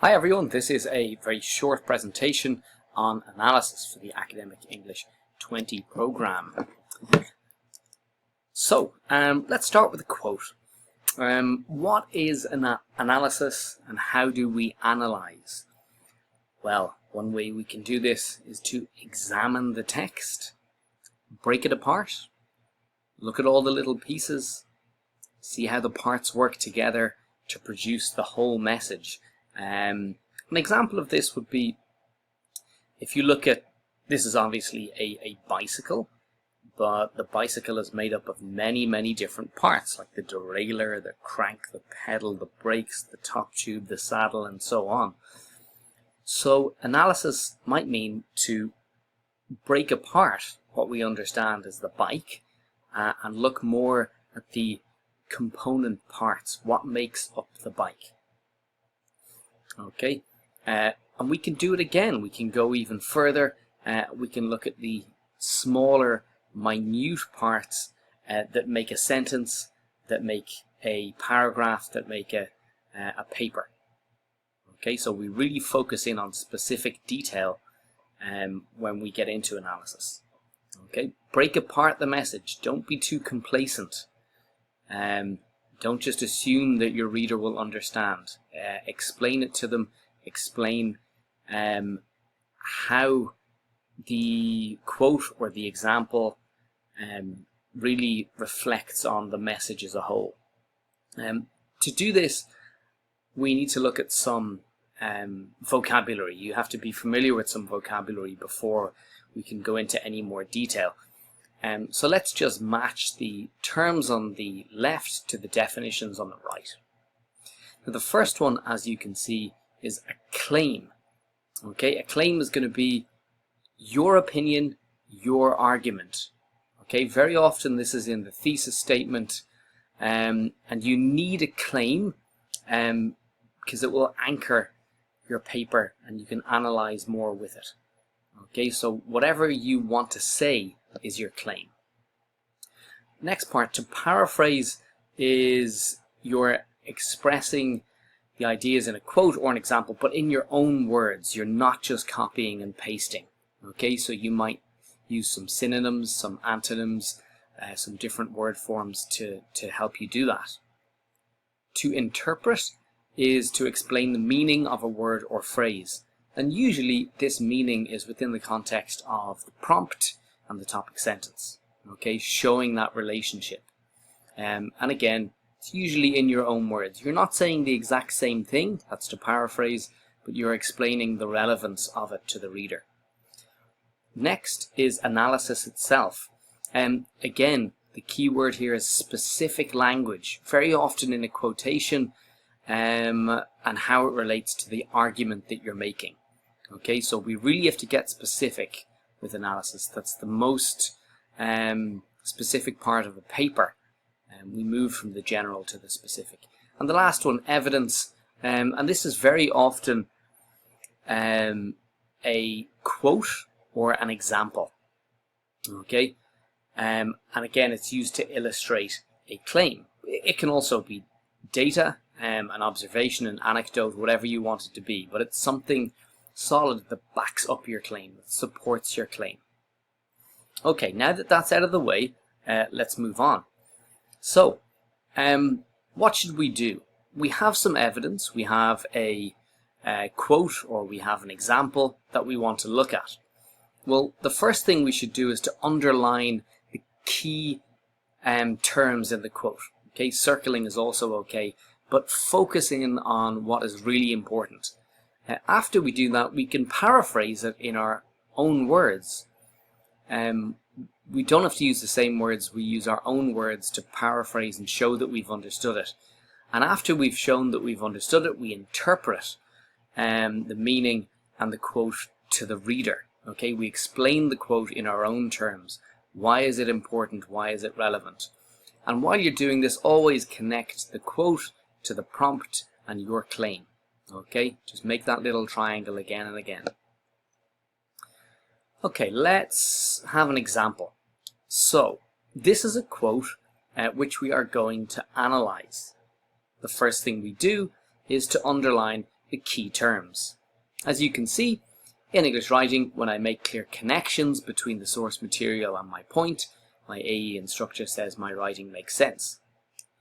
Hi everyone, this is a very short presentation on analysis for the Academic English 20 program. So, let's start with a quote. What is an analysis and how do we analyze? Well, one way we can do this is to examine the text, break it apart, look at all the little pieces, see how the parts work together to produce the whole message. An example of this would be, if you look at, this is obviously a bicycle, but the bicycle is made up of many different parts, like the derailleur, the crank, the pedal, the brakes, the top tube, the saddle, and so on. So analysis might mean to break apart what we understand as the bike and look more at the component parts, what makes up the bike. Okay, and we can do it again. We can go even further. We can look at the smaller, minute parts that make a sentence, that make a paragraph, that make a paper. Okay, so we really focus in on specific detail when we get into analysis. Okay, break apart the message. Don't be too complacent. Don't just assume that your reader will understand. Explain it to them. Explain how the quote or the example really reflects on the message as a whole. To do this, we need to look at some vocabulary. You have to be familiar with some vocabulary before we can go into any more detail. So let's just match the terms on the left to the definitions on the right. Now the first one, as you can see, is a claim. Okay, a claim is going to be your opinion, your argument. Okay, very often this is in the thesis statement, and you need a claim because it will anchor your paper and you can analyze more with it. Okay, so whatever you want to say is your claim. Next part, to paraphrase, is you're expressing the ideas in a quote or an example, but in your own words. You're not just copying and pasting. Okay, so you might use some synonyms, some antonyms, some different word forms to help you do that. To interpret is to explain the meaning of a word or phrase. And usually this meaning is within the context of the prompt and the topic sentence, okay, showing that relationship. And again, it's usually in your own words. You're not saying the exact same thing, that's to paraphrase, but you're explaining the relevance of it to the reader. Next is analysis itself. Again, the key word here is specific language, very often in a quotation, and how it relates to the argument that you're making. Okay, so we really have to get specific with analysis. That's the most specific part of a paper. We move from the general to the specific. And the last one, evidence, and this is very often a quote or an example. Okay, and again, it's used to illustrate a claim. It can also be data, an observation, an anecdote, whatever you want it to be, but it's something solid that backs up your claim, that supports your claim. Okay, now that that's out of the way, let's move on. So, what should we do? We have some evidence, we have a quote, or we have an example that we want to look at. Well, the first thing we should do is to underline the key terms in the quote. Okay, circling is also okay, but focusing on what is really important. After we do that, we can paraphrase it in our own words. We don't have to use the same words. We use our own words to paraphrase and show that we've understood it. And after we've shown that we've understood it, we interpret the meaning and the quote to the reader. Okay, we explain the quote in our own terms. Why is it important? Why is it relevant? And while you're doing this, always connect the quote to the prompt and your claim. Okay, just make that little triangle again and again. Okay, let's have an example. So, this is a quote which we are going to analyze. The first thing we do is to underline the key terms. As you can see, in English writing, when I make clear connections between the source material and my point, my AE instructor says my writing makes sense.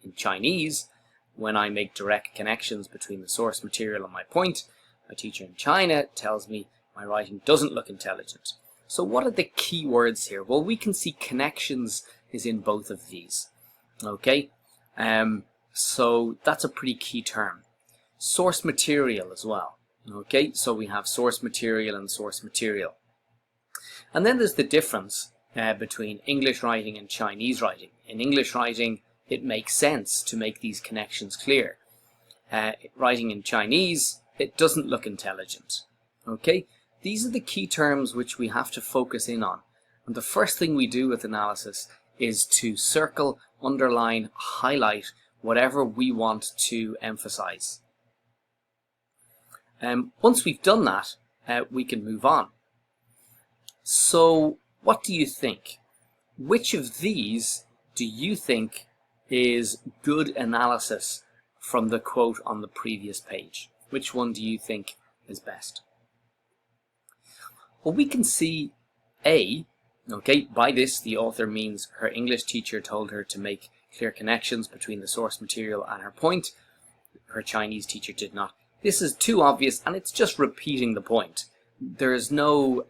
In Chinese, when I make direct connections between the source material and my point, my teacher in China tells me my writing doesn't look intelligent. So what are the key words here? Well, we can see connections is in both of these. Okay, so that's a pretty key term. Source material as well. Okay, so we have source material and source material. And then there's the difference between English writing and Chinese writing. In English writing, it makes sense to make these connections clear. Writing in Chinese, it doesn't look intelligent. Okay, these are the key terms which we have to focus in on. And the first thing we do with analysis is to circle, underline, highlight whatever we want to emphasize. Once we've done that, we can move on. So what do you think? Which of these do you think is good analysis from the quote on the previous page? Which one do you think is best? Well, we can see A, okay, by this the author means her English teacher told her to make clear connections between the source material and her point. Her Chinese teacher did not. This is too obvious and it's just repeating the point. There is no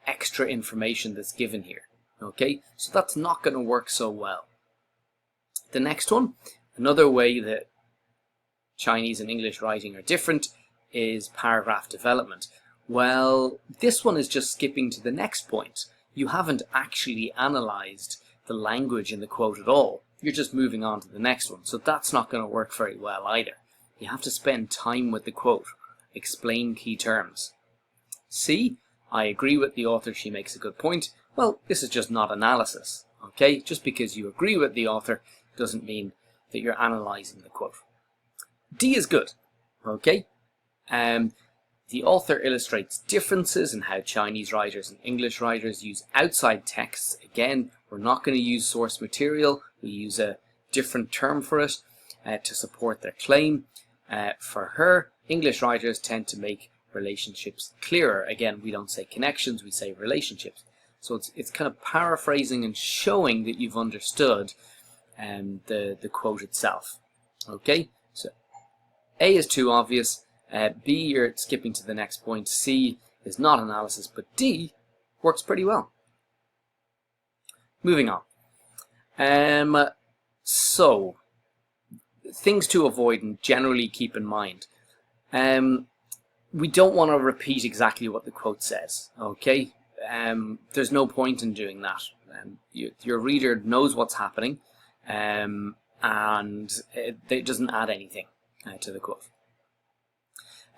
extra information that's given here. Okay, so that's not going to work so well. The next one, another way that Chinese and English writing are different is paragraph development. Well, this one is just skipping to the next point. You haven't actually analyzed the language in the quote at all. You're just moving on to the next one. So that's not going to work very well either. You have to spend time with the quote, explain key terms. C, I agree with the author, she makes a good point. Well, this is just not analysis, okay? Just because you agree with the author doesn't mean that you're analyzing the quote. D is good, okay? The author illustrates differences in how Chinese writers and English writers use outside texts. Again, we're not going to use source material. We use a different term for it to support their claim. For her, English writers tend to make relationships clearer. Again, we don't say connections, we say relationships. So it's kind of paraphrasing and showing that you've understood the quote itself. Okay, so A is too obvious. B, you're skipping to the next point. C is not analysis, but D works pretty well. Moving on. So, things to avoid and generally keep in mind. We don't want to repeat exactly what the quote says, okay? There's no point in doing that. Your reader knows what's happening, and it doesn't add anything to the quote.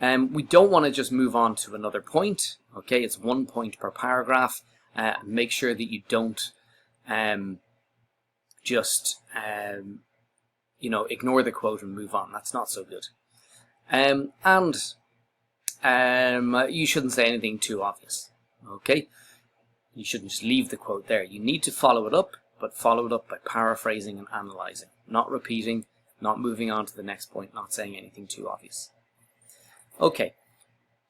We don't want to just move on to another point, okay? It's 1 point per paragraph. Make sure that you don't ignore the quote and move on. That's not so good. You shouldn't say anything too obvious, okay? You shouldn't just leave the quote there. You need to follow it up, but follow it up by paraphrasing and analyzing, not repeating, not moving on to the next point, not saying anything too obvious. Okay,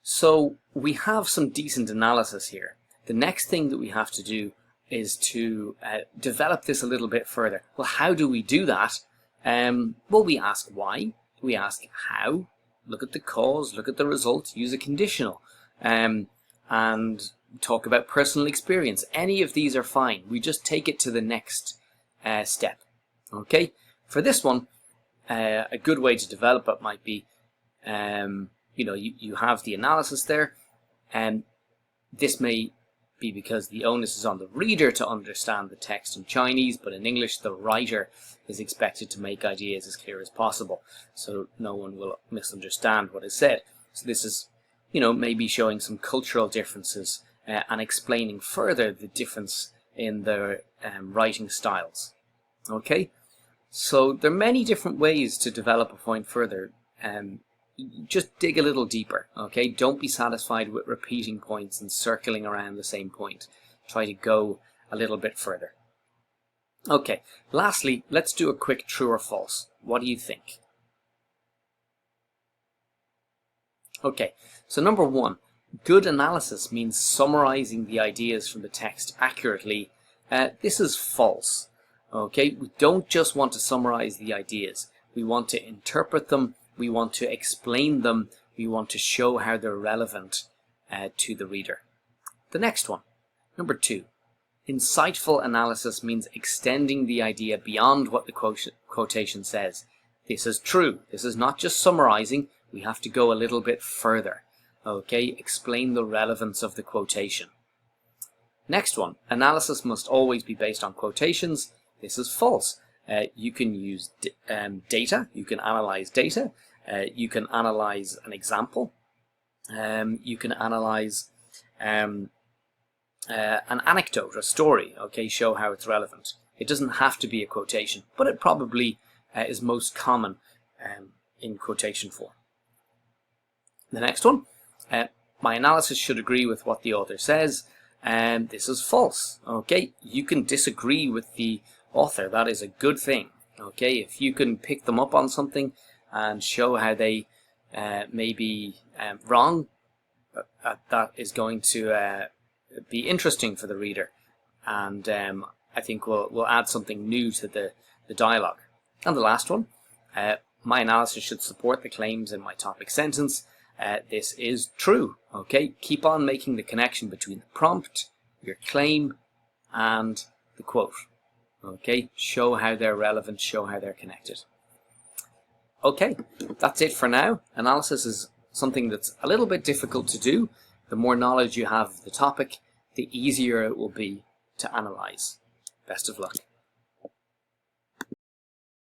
so we have some decent analysis here. The next thing that we have to do is to develop this a little bit further. Well, how do we do that? Well, we ask why, we ask how, look at the cause, look at the result, use a conditional, and talk about personal experience. Any of these are fine. We just take it to the next step. Okay, for this one, a good way to develop it might be, you have the analysis there, and this may be because the onus is on the reader to understand the text in Chinese, but in English the writer is expected to make ideas as clear as possible, so no one will misunderstand what is said. So this is, maybe showing some cultural differences and explaining further the difference in the writing styles. Okay, so there are many different ways to develop a point further. Just dig a little deeper, okay? Don't be satisfied with repeating points and circling around the same point. Try to go a little bit further. Okay, lastly, let's do a quick true or false. What do you think? Okay, so number one, good analysis means summarizing the ideas from the text accurately. This is false. Okay, we don't just want to summarize the ideas. We want to interpret them. We want to explain them. We want to show how they're relevant to the reader. The next one, number two, insightful analysis means extending the idea beyond what the quotation says. This is true. This is not just summarizing. We have to go a little bit further. Okay, explain the relevance of the quotation. Next one, analysis must always be based on quotations. This is false. You can use data. You can analyze data. You can analyze an example. You can analyze an anecdote, a story. Okay, show how it's relevant. It doesn't have to be a quotation, but it probably is most common in quotation form. The next one, my analysis should agree with what the author says. This is false. Okay, you can disagree with the author. That is a good thing. Okay, if you can pick them up on something and show how they may be wrong, that is going to be interesting for the reader, and I think we'll add something new to the dialogue. And the last one, my analysis should support the claims in my topic sentence. This is true. Okay, keep on making the connection between the prompt, your claim, and the quote. Okay, show how they're relevant, show how they're connected. Okay, that's it for now. Analysis is something that's a little bit difficult to do. The more knowledge you have of the topic, the easier it will be to analyze. Best of luck.